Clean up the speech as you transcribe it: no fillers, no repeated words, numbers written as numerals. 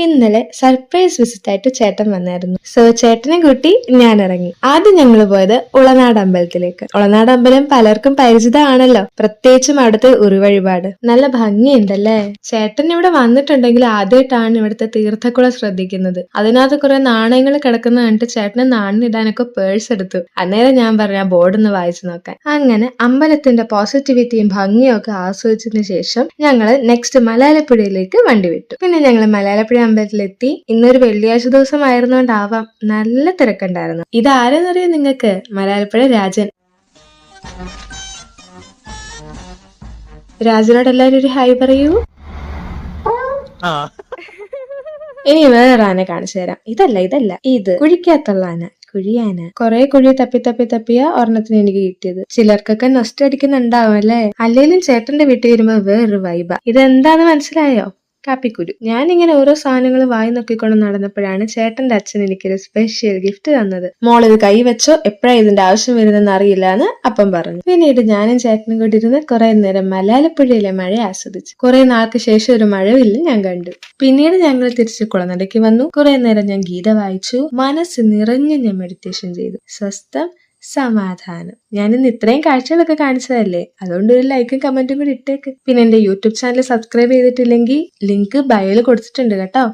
ഇന്നലെ surprise visit ആയിട്ട് ചേട്ടൻ വന്നായിരുന്നു. സോ ചേട്ടനെ കൂട്ടി ഞാൻ ഇറങ്ങി. ആദ്യം ഞങ്ങൾ പോയത് ഉളനാട് അമ്പലത്തിലേക്ക്. ഉളനാട് അമ്പലം പലർക്കും പരിചിതമാണല്ലോ, പ്രത്യേകിച്ചും അവിടുത്തെ ഉരുവഴിപാട് നല്ല ഭംഗിയുണ്ടല്ലേ. ചേട്ടൻ ഇവിടെ വന്നിട്ടുണ്ടെങ്കിൽ ആദ്യമായിട്ടാണ് ഇവിടുത്തെ തീർത്ഥക്കുളം ശ്രദ്ധിക്കുന്നത്. അതിനകത്ത് കുറെ നാണയങ്ങൾ കിടക്കുന്ന കണ്ടിട്ട് ചേട്ടന് നാണിടാനൊക്കെ പേഴ്സ് എടുത്തു. അന്നേരം ഞാൻ പറഞ്ഞ ബോർഡ് ഒന്ന് വായിച്ചു നോക്കാൻ. അങ്ങനെ അമ്പലത്തിന്റെ പോസിറ്റിവിറ്റിയും ഭംഗിയും ഒക്കെ ആസ്വദിച്ചതിന് ശേഷം ഞങ്ങള് നെക്സ്റ്റ് മലയാലപ്പുഴയിലേക്ക് വണ്ടി വിട്ടു. പിന്നെ ഞങ്ങൾ മലയാലപ്പുഴ അമ്പലത്തിലെത്തി. ഇന്നൊരു വെള്ളിയാഴ്ച ദിവസം ആയിരുന്നോണ്ടാവാം നല്ല തിരക്കുണ്ടായിരുന്നു. ഇതാരെന്നറിയോ നിങ്ങൾക്ക്? മലയാലപ്പുഴ രാജൻ. രാജനോട് എല്ലാവരും ഒരു ഹായ് പറയൂ. ഇനി വേറെ ആന കാണിച്ചു തരാം. ഇതല്ല ഇത് കുഴിക്കാത്തുള്ള ആന, കുഴിയാന. കുറെ കുഴി തപ്പിയ ഒരെണ്ണത്തിന് എനിക്ക് കിട്ടിയത്. ചിലർക്കൊക്കെ നൊസ്റ്റ് അടിക്കുന്നുണ്ടാവും അല്ലേ? അല്ലെങ്കിലും ചേട്ടന്റെ വീട്ടിൽ വരുമ്പോ വേറൊരു വൈബാ. ഇതെന്താന്ന് മനസ്സിലായോ? കാപ്പിക്കുരു. ഞാനിങ്ങനെ ഓരോ സാധനങ്ങൾ വായി നോക്കിക്കൊണ്ട് നടന്നപ്പോഴാണ് ചേട്ടന്റെ അച്ഛൻ എനിക്കൊരു സ്പെഷ്യൽ ഗിഫ്റ്റ് തന്നത്. മോളിത് കൈ വെച്ചോ, എപ്പോഴാ ഇതിന്റെ ആവശ്യം വരുന്നെന്ന് അറിയില്ല എന്ന് അപ്പം പറഞ്ഞു. പിന്നീട് ഞാനും ചേട്ടനും കൂടി ഇരുന്ന് കുറെ നേരം മലയാലപ്പുഴയിലെ മഴ ആസ്വദിച്ചു. കുറെ നാൾക്ക് ശേഷം ഒരു മഴവില്ല് ഞാൻ കണ്ടു. പിന്നീട് ഞങ്ങൾ തിരിച്ച് കുളനടയ്ക്ക് വന്നു. കുറെ നേരം ഞാൻ ഗീത വായിച്ചു. മനസ്സ് നിറഞ്ഞ് ഞാൻ മെഡിറ്റേഷൻ ചെയ്തു. സ്വസ്ഥം, സമാധാനം. ഞാനിന്ന് ഇത്രയും കാഴ്ചകളൊക്കെ കാണിച്ചതല്ലേ, അതുകൊണ്ട് ഒരു ലൈക്കും കമന്റും കൂടി ഇട്ടേക്ക്. പിന്നെ എന്റെ യൂട്യൂബ് ചാനൽ സബ്സ്ക്രൈബ് ചെയ്തിട്ടില്ലെങ്കിൽ ലിങ്ക് ബയോയിൽ കൊടുത്തിട്ടുണ്ട് കേട്ടോ.